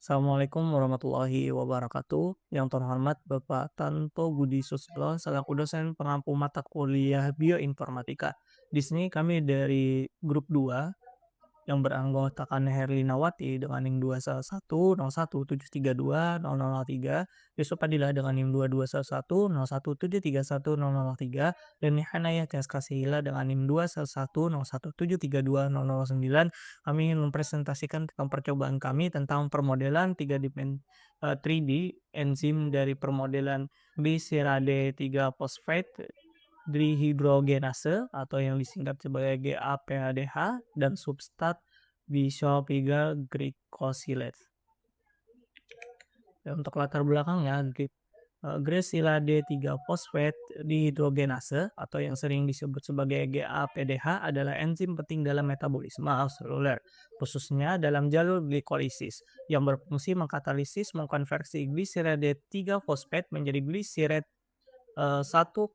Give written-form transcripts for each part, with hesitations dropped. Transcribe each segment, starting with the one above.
Assalamualaikum warahmatullahi wabarakatuh. Yang terhormat Bapak Tanto Budi Susilo selaku dosen pengampu mata kuliah Bioinformatika. Di sini kami dari grup 2 yang beranggotakan Herlinawati dengan NIM 2110117320003, Yusuf Padilla dengan NIM 22110117310003, dan Nihanaya Tias Kasihila dengan NIM 211017320009. Kami ingin mempresentasikan tentang percobaan kami tentang permodelan 3D enzim dari permodelan glycerade 3 phosphate dihidrogenase atau yang disingkat sebagai GAPADH dan substrat bisulfite glycosylate. Dan untuk latar belakangnya, glycerade 3 phosphate dihidrogenase atau yang sering disebut sebagai GAPDH adalah enzim penting dalam metabolisme seluler, khususnya dalam jalur glikolisis yang berfungsi mengkatalisis mengkonversi glycerade 3 phosphate menjadi glycerate 1,3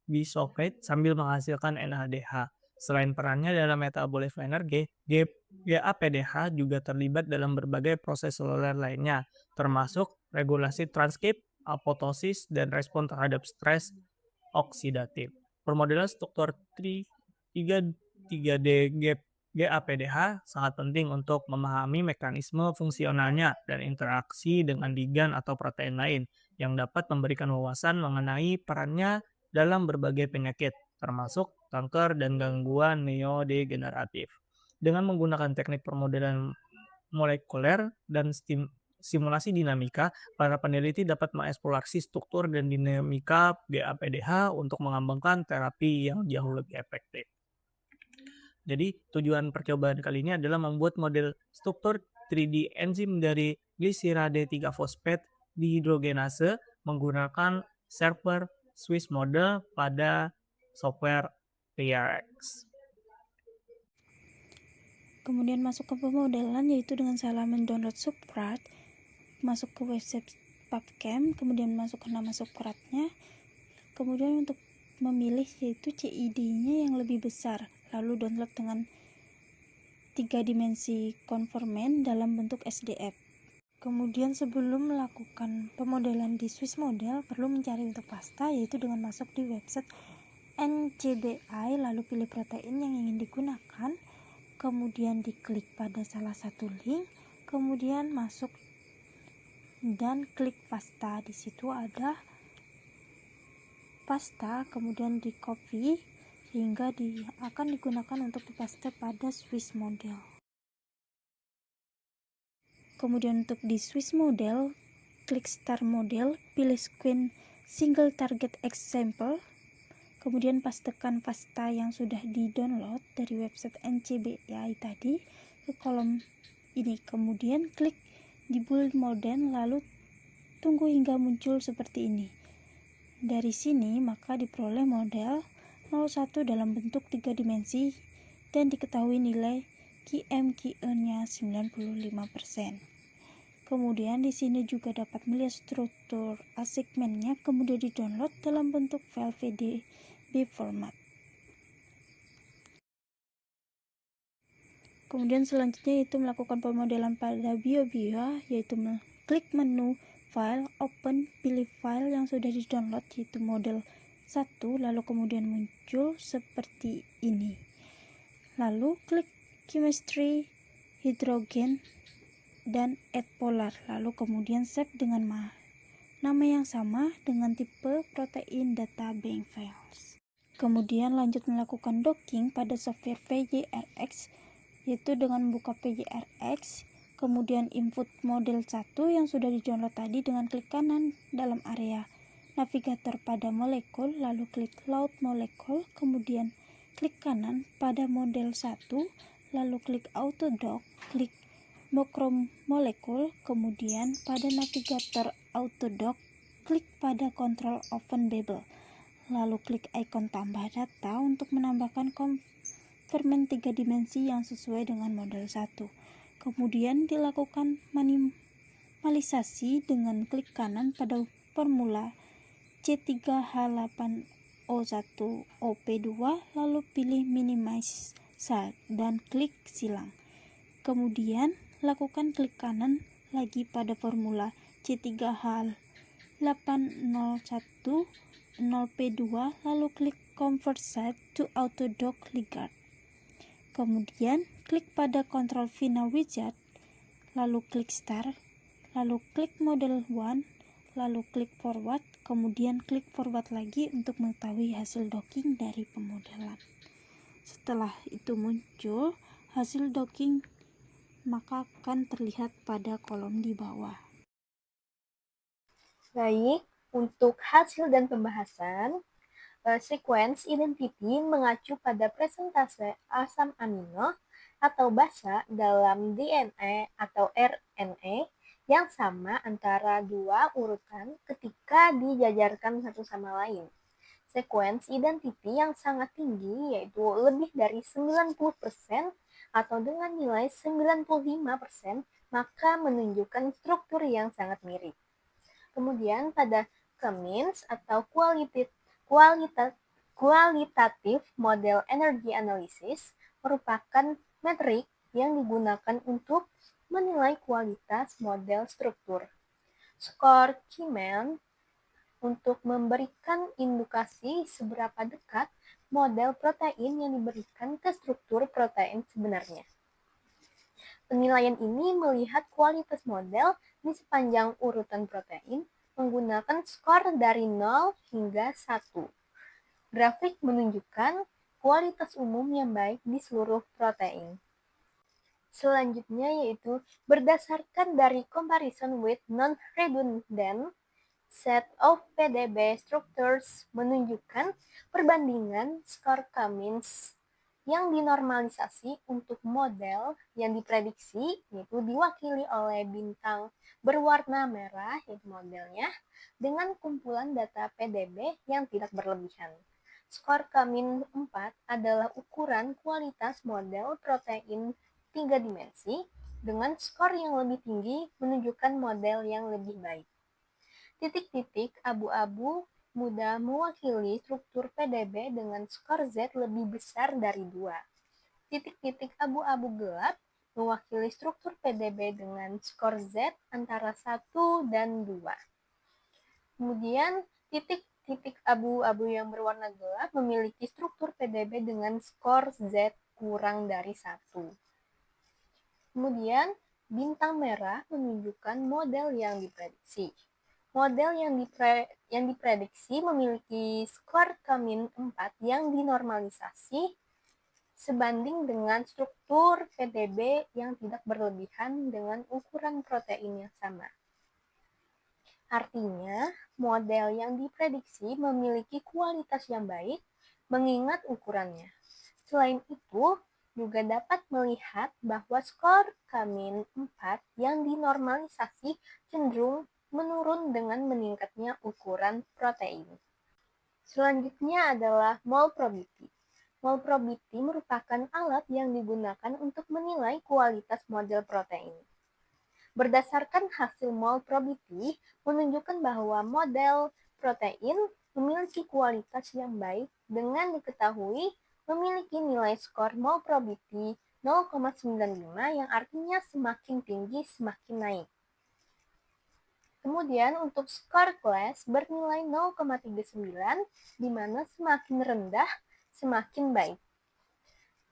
bisulfite sambil menghasilkan NADH. Selain perannya dalam metabolisme energi, GAPDH juga terlibat dalam berbagai proses seluler lainnya, termasuk regulasi transkrip, apoptosis, dan respon terhadap stres oksidatif. Permodelan struktur 3D GAPDH sangat penting untuk memahami mekanisme fungsionalnya dan interaksi dengan ligan atau protein lain yang dapat memberikan wawasan mengenai perannya dalam berbagai penyakit, termasuk kanker dan gangguan neurodegeneratif. Dengan menggunakan teknik permodelan molekuler dan simulasi dinamika, para peneliti dapat mengeksplorasi struktur dan dinamika GAPDH untuk mengembangkan terapi yang jauh lebih efektif. Jadi, tujuan percobaan kali ini adalah membuat model struktur 3D enzim dari glycerade 3 fosfat dihidrogenase menggunakan server Swiss model pada software PRX. Kemudian masuk ke pemodelan, yaitu dengan cara mendownload substrat, masuk ke website PubChem, kemudian masuk ke nama substratnya, kemudian untuk memilih yaitu CID-nya yang lebih besar, lalu download dengan 3 dimensi konformen dalam bentuk SDF. Kemudian sebelum melakukan pemodelan di Swiss model, perlu mencari untuk pasta, yaitu dengan masuk di website NCBI, lalu pilih protein yang ingin digunakan, kemudian diklik pada salah satu link, kemudian masuk dan klik pasta. Di situ ada pasta, kemudian di copy sehingga akan digunakan untuk dipaste pada Swiss model. Kemudian untuk di Swiss model, klik start model, pilih screen single target example, kemudian pastekan pasta yang sudah di-download dari website NCBI tadi ke kolom ini, kemudian klik di build model, lalu tunggu hingga muncul seperti ini. Dari sini maka diperoleh model 01 dalam bentuk 3 dimensi dan diketahui nilai QM/QE-nya 95%. Kemudian di sini juga dapat melihat struktur asegmennya, kemudian di-download dalam bentuk file PDB format. Kemudian selanjutnya yaitu melakukan pemodelan pada BioBio, yaitu klik menu file, open, pilih file yang sudah di-download yaitu model 1, lalu kemudian muncul seperti ini. Lalu klik chemistry, hidrogen, dan add polar, lalu kemudian save dengan nama yang sama dengan tipe protein data bank files. Kemudian lanjut melakukan docking pada software PGRX, yaitu dengan membuka PGRX, kemudian input model 1 yang sudah di-download tadi dengan klik kanan dalam area navigator pada molekul, lalu klik load molekul, kemudian klik kanan pada model 1, lalu klik autodock, klik macromolekul, kemudian pada navigator autodock, klik pada control open babel, lalu klik ikon tambah data untuk menambahkan konfirman 3 dimensi yang sesuai dengan model 1. Kemudian dilakukan minimalisasi dengan klik kanan pada formula C3H8O1OP2, lalu pilih minimize salt dan klik silang. Kemudian lakukan klik kanan lagi pada formula C3H 801 0P2, lalu klik Convert Site to Autodock Ligard. Kemudian klik pada Control Final Wizard, lalu klik Start, lalu klik Model 1, lalu klik Forward, kemudian klik Forward lagi untuk mengetahui hasil docking dari pemodelan. Setelah itu muncul hasil docking, maka akan terlihat pada kolom di bawah. Baik, untuk hasil dan pembahasan, sequence identity mengacu pada presentase asam amino atau basa dalam DNA atau RNA yang sama antara dua urutan ketika dijajarkan satu sama lain. Sequence identity yang sangat tinggi yaitu lebih dari 90% atau dengan nilai 95% maka menunjukkan struktur yang sangat mirip. Kemudian pada Cummins atau kualitatif model energi analisis merupakan metrik yang digunakan untuk menilai kualitas model struktur. Skor Keyman untuk memberikan indikasi seberapa dekat model protein yang diberikan ke struktur protein sebenarnya. Penilaian ini melihat kualitas model di sepanjang urutan protein menggunakan skor dari 0 hingga 1. Grafik menunjukkan kualitas umum yang baik di seluruh protein. Selanjutnya yaitu berdasarkan dari comparison with non-redundant set of PDB structures menunjukkan perbandingan skor Cummins yang dinormalisasi untuk model yang diprediksi yaitu diwakili oleh bintang berwarna merah yaitu modelnya dengan kumpulan data PDB yang tidak berlebihan. Skor Cummins 4 adalah ukuran kualitas model protein 3 dimensi dengan skor yang lebih tinggi menunjukkan model yang lebih baik. Titik-titik abu-abu mudah mewakili struktur PDB dengan skor Z lebih besar dari 2. Titik-titik abu-abu gelap mewakili struktur PDB dengan skor Z antara 1 dan 2. Kemudian titik-titik abu-abu yang berwarna gelap memiliki struktur PDB dengan skor Z kurang dari 1. Kemudian bintang merah menunjukkan model yang diprediksi. Model yang diprediksi memiliki skor Cummins 4 yang dinormalisasi sebanding dengan struktur PDB yang tidak berlebihan dengan ukuran protein yang sama. Artinya, model yang diprediksi memiliki kualitas yang baik mengingat ukurannya. Selain itu, juga dapat melihat bahwa skor Cummins 4 yang dinormalisasi cenderung menurun dengan meningkatnya ukuran protein. Selanjutnya adalah mole probability. Mole probability merupakan alat yang digunakan untuk menilai kualitas model protein. Berdasarkan hasil mole probability menunjukkan bahwa model protein memiliki kualitas yang baik dengan diketahui memiliki nilai skor mole probability 0,95 yang artinya semakin tinggi semakin naik. Kemudian untuk skor class bernilai 0,39 di mana semakin rendah semakin baik.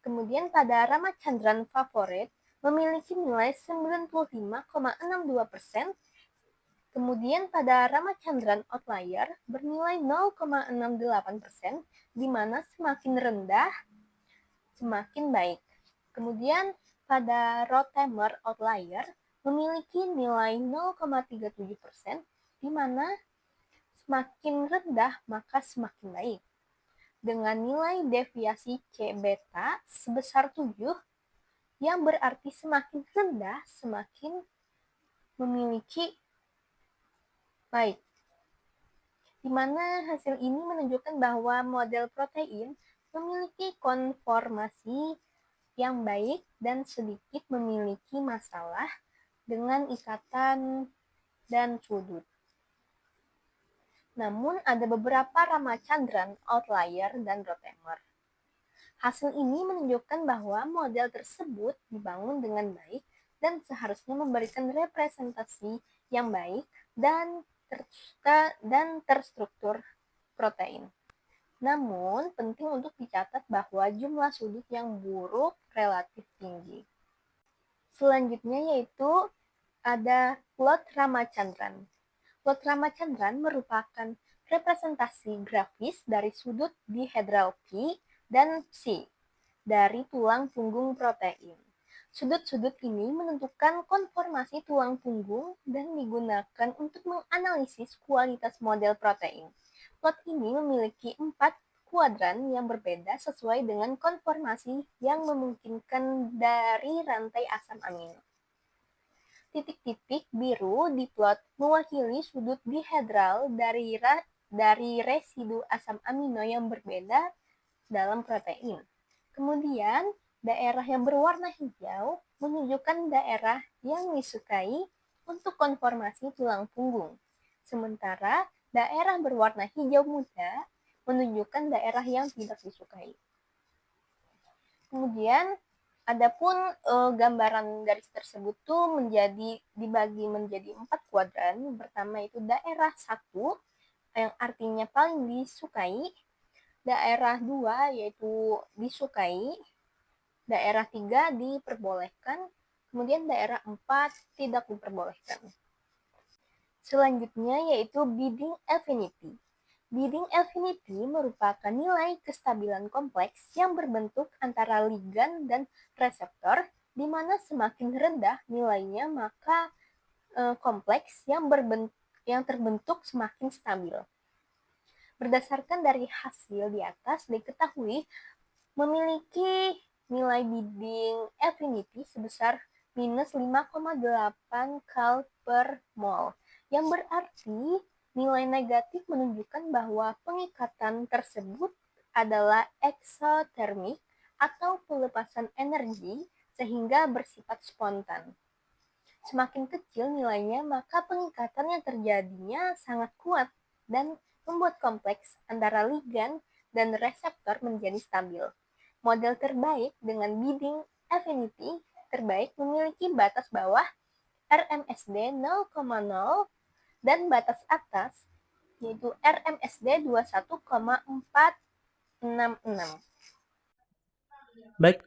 Kemudian pada Ramachandran favorit memiliki nilai 95,62%. Kemudian pada Ramachandran outlier bernilai 0,68% di mana semakin rendah semakin baik. Kemudian pada Rothamer outlier memiliki nilai 0,37% di mana semakin rendah maka semakin baik. Dengan nilai deviasi C beta sebesar 7 yang berarti semakin rendah semakin memiliki baik. Di mana hasil ini menunjukkan bahwa model protein memiliki konformasi yang baik dan sedikit memiliki masalah dengan ikatan dan sudut. Namun ada beberapa Ramachandran outlier dan Rothamer. Hasil ini menunjukkan bahwa model tersebut dibangun dengan baik dan seharusnya memberikan representasi yang baik dan terstruktur protein. Namun, penting untuk dicatat bahwa jumlah sudut yang buruk relatif tinggi. Selanjutnya yaitu ada plot Ramachandran. Plot Ramachandran merupakan representasi grafis dari sudut dihedral P dan C dari tulang punggung protein. Sudut-sudut ini menentukan konformasi tulang punggung dan digunakan untuk menganalisis kualitas model protein. Plot ini memiliki 4 kuadran yang berbeda sesuai dengan konformasi yang memungkinkan dari rantai asam amino. Titik-titik biru di plot mewakili sudut dihedral dari residu asam amino yang berbeda dalam protein. Kemudian, daerah yang berwarna hijau menunjukkan daerah yang disukai untuk konformasi tulang punggung. Sementara daerah berwarna hijau muda menunjukkan daerah yang tidak disukai. Kemudian, adapun gambaran garis tersebut tuh dibagi menjadi 4 kuadran. Pertama itu daerah 1 yang artinya paling disukai, daerah 2 yaitu disukai, daerah 3 diperbolehkan, kemudian daerah 4 tidak diperbolehkan. Selanjutnya yaitu bidding affinity. Bidding affinity merupakan nilai kestabilan kompleks yang berbentuk antara ligan dan reseptor, di mana semakin rendah nilainya maka kompleks yang terbentuk semakin stabil. Berdasarkan dari hasil di atas diketahui memiliki nilai bidding affinity sebesar minus 5,8 kal per mol, yang berarti nilai negatif menunjukkan bahwa pengikatan tersebut adalah eksotermik atau pelepasan energi sehingga bersifat spontan. Semakin kecil nilainya, maka pengikatan yang terjadinya sangat kuat dan membuat kompleks antara ligan dan reseptor menjadi stabil. Model terbaik dengan bidding affinity terbaik memiliki batas bawah RMSD 0,0 dan batas atas yaitu RMSD 21,466. Baik,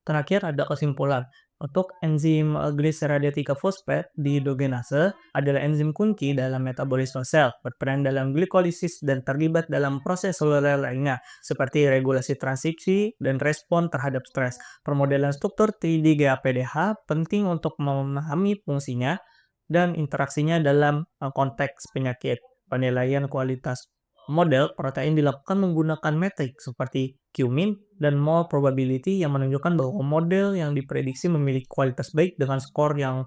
terakhir ada kesimpulan. Untuk enzim gliserase 3 fosfat dehidrogenase adalah enzim kunci dalam metabolisme sel, berperan dalam glikolisis dan terlibat dalam proses seluler lainnya, seperti regulasi transkripsi dan respon terhadap stres. Permodelan struktur 3D GAPDH penting untuk memahami fungsinya dan interaksinya dalam konteks penyakit. Penilaian kualitas model protein dilakukan menggunakan metrik seperti Q-min dan mole probability yang menunjukkan bahwa model yang diprediksi memiliki kualitas baik dengan skor yang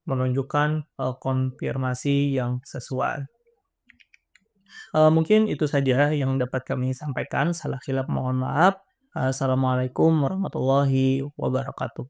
menunjukkan konfirmasi yang sesuai. Mungkin itu saja yang dapat kami sampaikan. Salah silap mohon maaf. Assalamualaikum warahmatullahi wabarakatuh.